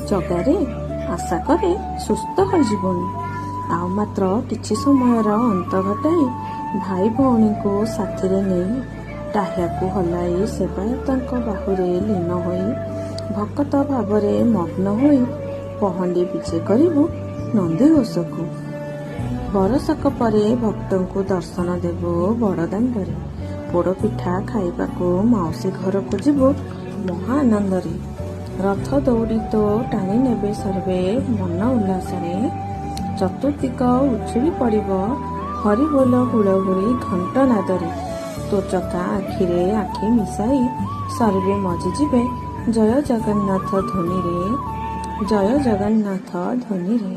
ଜଗାରେ ଆଶା କରେ ସୁସ୍ଥ ହୋଇଯିବଣି। ଆଉ ମାତ୍ର କିଛି ସମୟର ଅନ୍ତ ଘଟାଇ ଭାଇ ଭଉଣୀଙ୍କୁ ସାଥିରେ ନେଇ ଟାହିଆକୁ ହଲାଇ ସେବାୟତଙ୍କ ବାହୁରେ ଲୀନ ହୋଇ ଭକତ ଭାବରେ ମଗ୍ନ ହୋଇ ପହଣ୍ଡି ବିଜେ କରିବୁ ନନ୍ଦିଘୋଷକୁ। ବରଷକ ପରେ ଭକ୍ତଙ୍କୁ ଦର୍ଶନ ଦେବୁ ବଡ଼ଦାଣ୍ଡରେ। ପୋଡ଼ପିଠା ଖାଇବାକୁ ମାଉସୀ ଘରକୁ ଯିବୁ ମହା ଆନନ୍ଦରେ। ରଥ ଦୌଡ଼ି ତୋ ଟାଣି ନେବେ ସର୍ବେ ମନ ଉଲ୍ଲାସରେ। ଚତୁର୍ଦିଗ ଉଛୁଳି ପଡ଼ିବ ହରିବୋଲ ହୁଳହୁଳି ଘଣ୍ଟ ନାଦରେ। ତୋ ଚକା ଆଖିରେ ଆଖି ମିଶାଇ ସର୍ବେ ମଜିଯିବେ ଜୟ ଜଗନ୍ନାଥ ଧ୍ୱନିରେ, ଜୟ ଜଗନ୍ନାଥ ଧ୍ୱନିରେ।